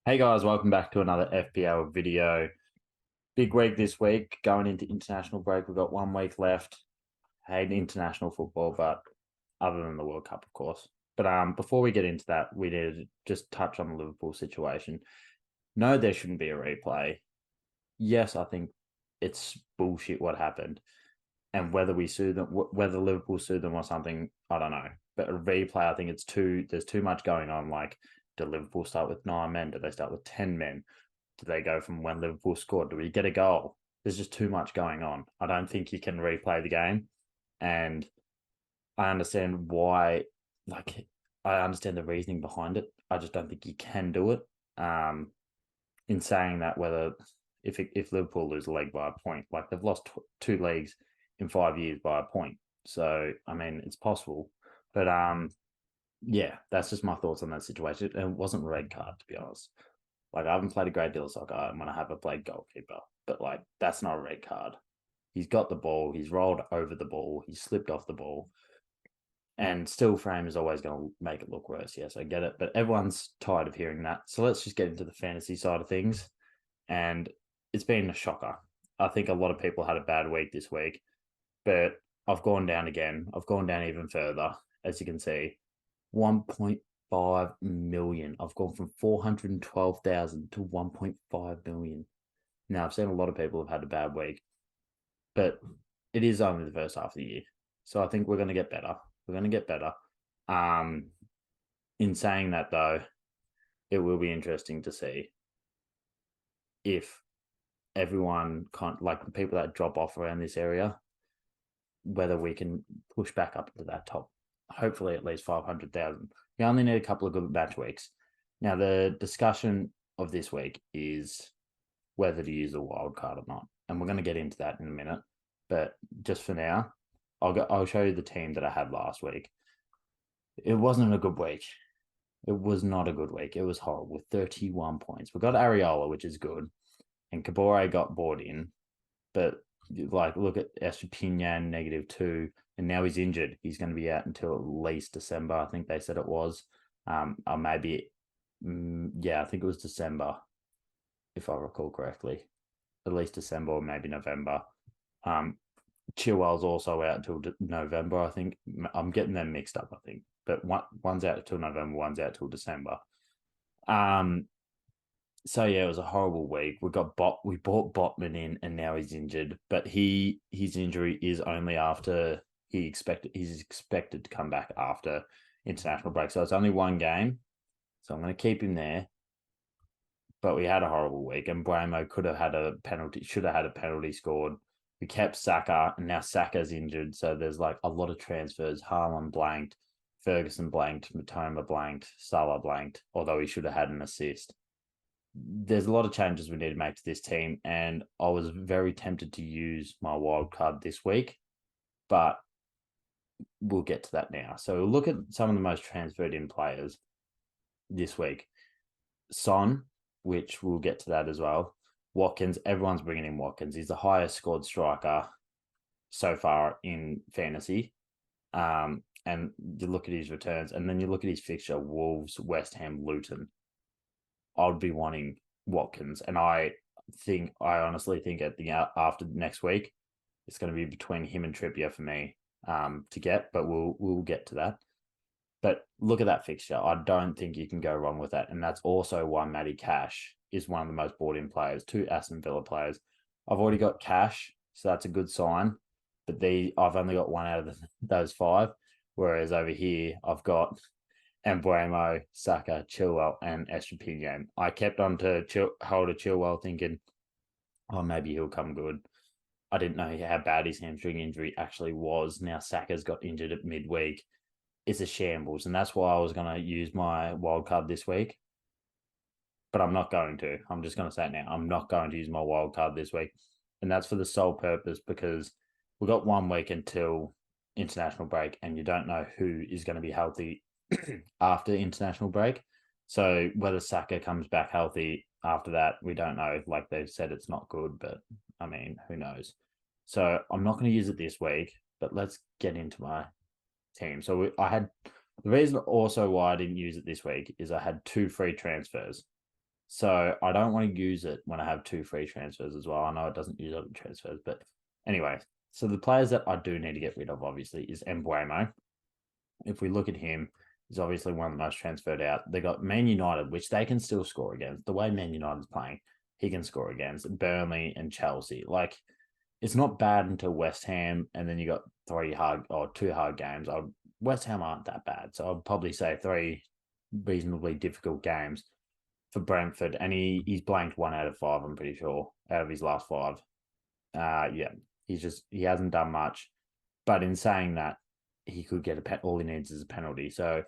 Hey guys, welcome back to another FPL video. Big week this week, going into international break. We've got 1 week left. Hate international football, but other than the World Cup, of course. But before we get into that, we need to just touch on the Liverpool situation. No, there shouldn't be a replay. Yes, I think it's bullshit what happened, and whether we sue them, whether Liverpool sue them or something, I don't know. But a replay, I think it's too. There's too much going on. Like, do Liverpool start with 9 men? Do they start with 10 men? Do they go from when Liverpool scored? Do we get a goal? There's just too much going on. I don't think you can replay the game. And I understand why, like, I understand the reasoning behind it. I just don't think you can do it. In saying that, whether if Liverpool lose a leg by a point, like they've lost two leagues in 5 years by a point. So, I mean, it's possible. But yeah, that's just my thoughts on that situation. And it wasn't a red card, to be honest. Like, I haven't played a great deal of soccer, and when I have, I played goalkeeper. But, like, that's not a red card. He's got the ball. He's rolled over the ball. He's slipped off the ball. And still frame is always going to make it look worse. Yes, I get it. But everyone's tired of hearing that. So let's just get into the fantasy side of things. And it's been a shocker. I think a lot of people had a bad week this week. But I've gone down again. I've gone down even further, as you can see. 1.5 million. I've gone from 412,000 to 1.5 million. Now, I've seen a lot of people have had a bad week, but it is only the first half of the year. So I think we're going to get better. We're going to get better. Um, in saying that, though, it will be interesting to see if everyone like the people that drop off around this area, whether we can push back up into that top, hopefully at least 500,000. We only need a couple of good match weeks. Now, the discussion of this week is whether to use a wild card or not. And we're going to get into that in a minute. But just for now, I'll show you the team that I had last week. It wasn't a good week. It was not a good week. It was horrible with 31 points. We got Areola, which is good. And Kabore got bought in. But like, look at Estepinian, -2. And now he's injured. He's going to be out until at least December. I think they said it was. Or maybe, yeah, I think it was December, if I recall correctly. At least December or maybe November. Chilwell's also out until November, I think. I'm getting them mixed up, I think. But one's out until November, one's out till December. So yeah, it was a horrible week. We bought Botman in, and now he's injured. But his injury is only after he's expected to come back after international break. So it's only one game. So I'm going to keep him there. But we had a horrible week, and Bramo should have had a penalty scored. We kept Saka, and now Saka's injured. So there's like a lot of transfers. Haaland blanked, Ferguson blanked, Matoma blanked, Salah blanked, although he should have had an assist. There's a lot of changes we need to make to this team, and I was very tempted to use my wild card this week, but we'll get to that now. So we'll look at some of the most transferred in players this week. Son, which we'll get to that as well. Watkins, everyone's bringing in Watkins. He's the highest scored striker so far in fantasy. And you look at his returns, and then you look at his fixture: Wolves, West Ham, Luton. I'd be wanting Watkins, and I honestly think after next week, it's going to be between him and Trippier for me to get. But we'll get to that. But look at that fixture. I don't think you can go wrong with that. And that's also why Matty Cash is one of the most bought in players, 2 Aston Villa players. I've already got Cash, so that's a good sign. But I've only got one out of those 5. Whereas over here, I've got Embuemo, Saka, Chilwell, and Estepinian. I kept on to hold Chilwell thinking, oh, maybe he'll come good. I didn't know how bad his hamstring injury actually was. Now Saka's got injured at midweek. It's a shambles, and that's why I was going to use my wild card this week. But I'm not going to. I'm just going to say it now. I'm not going to use my wild card this week. And that's for the sole purpose because we've got 1 week until international break, and you don't know who is going to be healthy after international break. So whether Saka comes back healthy after that, we don't know. Like they've said, it's not good, but I mean, who knows? So I'm not going to use it this week, but let's get into my team. So the reason also why I didn't use it this week is I had 2 free transfers. So I don't want to use it when I have 2 free transfers as well. I know it doesn't use up the transfers, but anyway. So the players that I do need to get rid of, obviously, is Mbuemo. If we look at him, he's obviously one of the most transferred out. They got Man United, which they can still score against. The way Man United's playing, he can score against Burnley and Chelsea. Like, it's not bad until West Ham, and then you got 2 hard games. West Ham aren't that bad, so I'd probably say 3 reasonably difficult games for Brentford, and he's blanked 1 out of 5. I'm pretty sure out of his last 5. Yeah, he hasn't done much. But in saying that, he could get all he needs is a penalty. So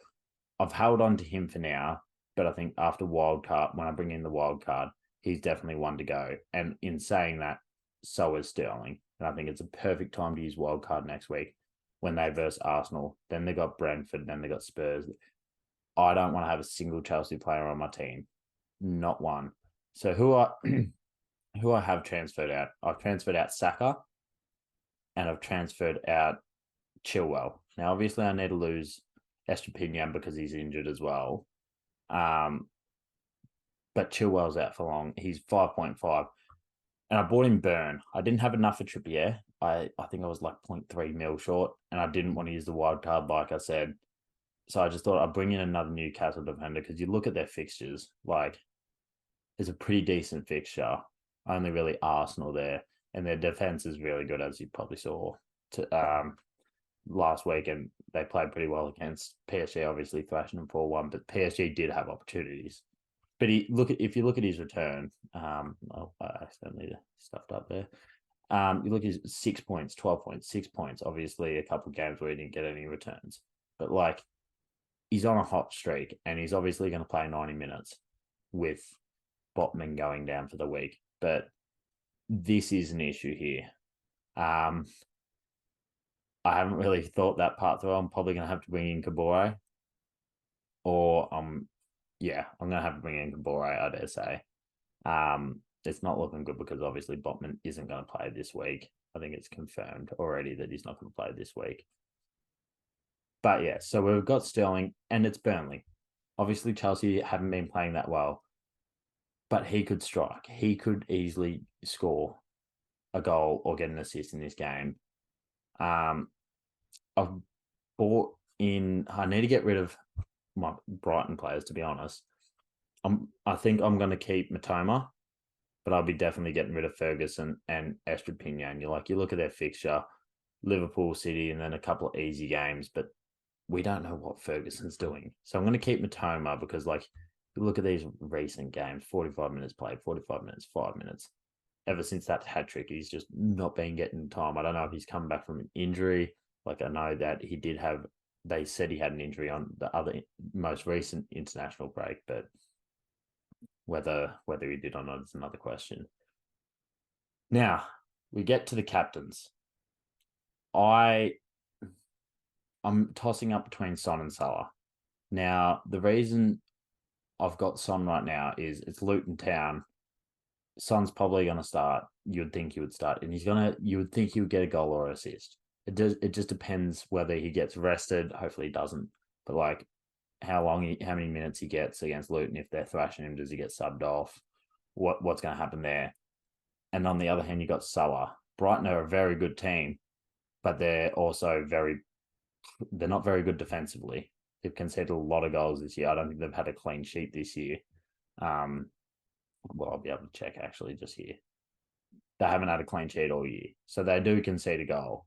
I've held on to him for now, but I think after wildcard, when I bring in the wildcard, he's definitely one to go. And in saying that, so is Sterling. And I think it's a perfect time to use wildcard next week when they verse Arsenal. Then they got Brentford, then they got Spurs. I don't want to have a single Chelsea player on my team. Not one. So who I have transferred out? I've transferred out Saka and I've transferred out Chilwell. Now, obviously, I need to lose Estepinian because he's injured as well. But Chilwell's out for long. He's 5.5. And I bought him Burn. I didn't have enough for Trippier. I think I was like 0.3 mil short, and I didn't want to use the wild card, like I said. So I just thought I'd bring in another Newcastle defender because you look at their fixtures, like, there's a pretty decent fixture. Only really Arsenal there, and their defense is really good, as you probably saw last week, and they played pretty well against PSG, obviously thrashing them 4-1, but PSG did have opportunities. But if you look at his return, I accidentally stuffed up there. You look at his 6 points, 12 points, 6 points. Obviously, a couple of games where he didn't get any returns, but like, he's on a hot streak, and he's obviously going to play 90 minutes with Botman going down for the week. But this is an issue here. I haven't really thought that part through. I'm probably going to have to bring in Kabore, or I'm going to have to bring in Kabore, I dare say. It's not looking good because obviously Botman isn't going to play this week. I think it's confirmed already that he's not going to play this week. But yeah, so we've got Sterling, and it's Burnley. Obviously, Chelsea haven't been playing that well, but he could strike. He could easily score a goal or get an assist in this game. I've bought in. I need to get rid of my Brighton players, to be honest. I think I'm going to keep Matoma, but I'll be definitely getting rid of Ferguson and Estepinian. You look at their fixture, Liverpool, City, and then a couple of easy games, but we don't know what Ferguson's doing. So I'm going to keep Matoma because, like, you look at these recent games, 45 minutes played, 45 minutes, 5 minutes. Ever since that hat trick, he's just not been getting time. I don't know if he's come back from an injury. Like, I know that he did have, they said he had an injury on the other most recent international break, but whether he did or not is another question. Now, we get to the captains. I'm tossing up between Son and Salah. Now, the reason I've got Son right now is it's Luton Town. Son's probably going to start. You would think he would start, and you would think he would get a goal or assist. It just depends whether he gets rested. Hopefully he doesn't. But like, how many minutes he gets against Luton. If they're thrashing him, does he get subbed off? What's going to happen there? And on the other hand, you got Salah. Brighton are a very good team, but they're not very good defensively. They've conceded a lot of goals this year. I don't think they've had a clean sheet this year. Well, I'll be able to check actually just here. They haven't had a clean sheet all year. So they do concede a goal.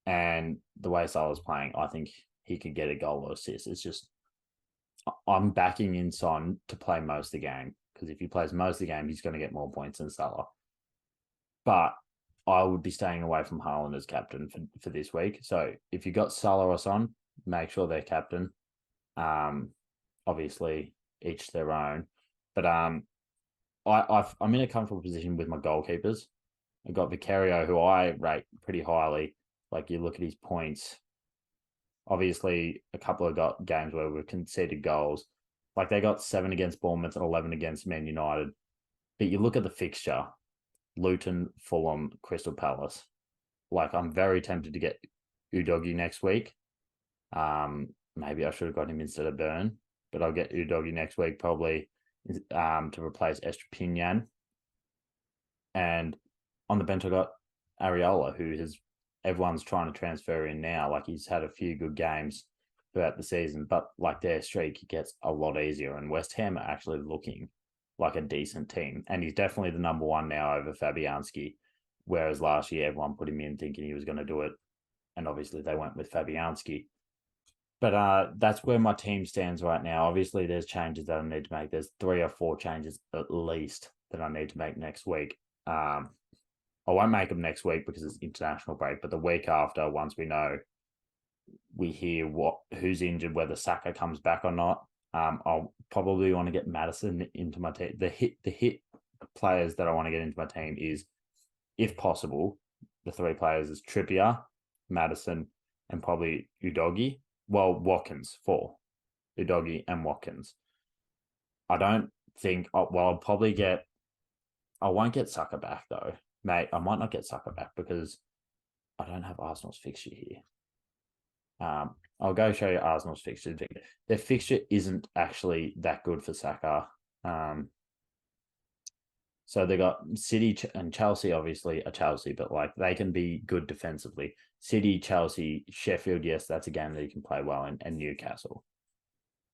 And the way Salah's playing, I think he could get a goal or assist. It's just, I'm backing in Son to play most of the game, because if he plays most of the game, he's going to get more points than Salah. But I would be staying away from Haaland as captain for this week. So if you got Salah or Son, make sure they're captain. Obviously, each their own. But I'm in a comfortable position with my goalkeepers. I got Vicario, who I rate pretty highly. Like, you look at his points. Obviously, a couple of games where we've conceded goals. Like, they got 7 against Bournemouth and 11 against Man United. But you look at the fixture, Luton, Fulham, Crystal Palace. Like, I'm very tempted to get Udogie next week. Maybe I should have got him instead of Burn, but I'll get Udogie next week probably. to replace Estrapinian. And on the bench, I got Areola, everyone's trying to transfer in now. Like, he's had a few good games throughout the season, but like their streak gets a lot easier. And West Ham are actually looking like a decent team. And he's definitely the number one now over Fabianski. Whereas last year, everyone put him in thinking he was going to do it. And obviously, they went with Fabianski. But that's where my team stands right now. Obviously, there's changes that I need to make. There's 3 or 4 changes at least that I need to make next week. I won't make them next week because it's international break, but the week after, once we hear who's injured, whether Saka comes back or not, I'll probably want to get Maddison into my team. The hit players that I want to get into my team is, if possible, the 3 players is Trippier, Maddison, and probably Udogie. Well, Watkins, 4. Udogie and Watkins. I don't think, I'll probably I won't get Saka back though. Mate, I might not get Saka back because I don't have Arsenal's fixture here. I'll go show you Arsenal's fixture. Their fixture isn't actually that good for Saka. So they got City and Chelsea, obviously, are Chelsea, but like they can be good defensively. City, Chelsea, Sheffield, yes, that's a game that you can play well in, and Newcastle.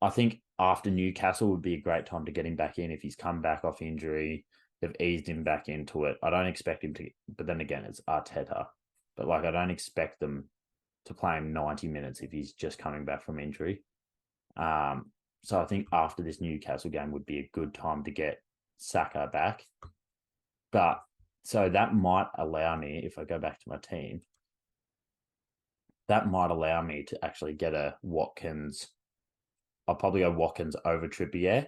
I think after Newcastle would be a great time to get him back in if he's come back off injury. They've eased him back into it. I don't expect him to, but then again, it's Arteta. But like, I don't expect them to play him 90 minutes if he's just coming back from injury. So I think after this Newcastle game would be a good time to get Saka back. But so that might allow me, if I go back to my team, that might allow me to actually get a Watkins. I'll probably go Watkins over Trippier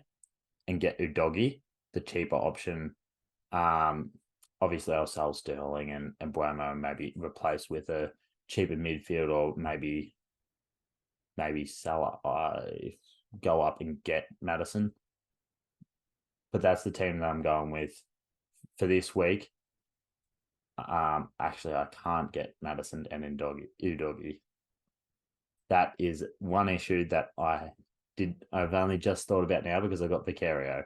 and get Udogie, the cheaper option. Obviously, I'll sell Sterling and Buemo and maybe replace with a cheaper midfield, or maybe sell go up and get Maddison. But that's the team that I'm going with for this week. Actually, I can't get Maddison and Udogie. That is one issue that I've only just thought about now because I got Vicario.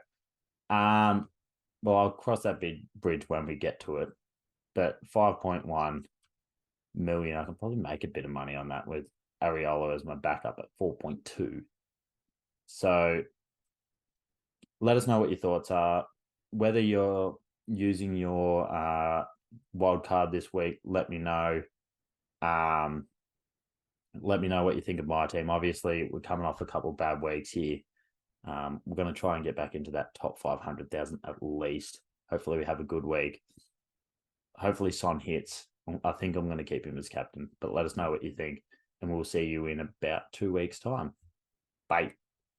Well, I'll cross that big bridge when we get to it. But 5.1 million, I can probably make a bit of money on that with Areola as my backup at 4.2. So let us know what your thoughts are. Whether you're using your wild card this week, let me know. Let me know what you think of my team. Obviously, we're coming off a couple of bad weeks here. We're going to try and get back into that top 500,000 at least. Hopefully, we have a good week. Hopefully, Son hits. I think I'm going to keep him as captain, but let us know what you think, and we'll see you in about 2 weeks' time. Bye.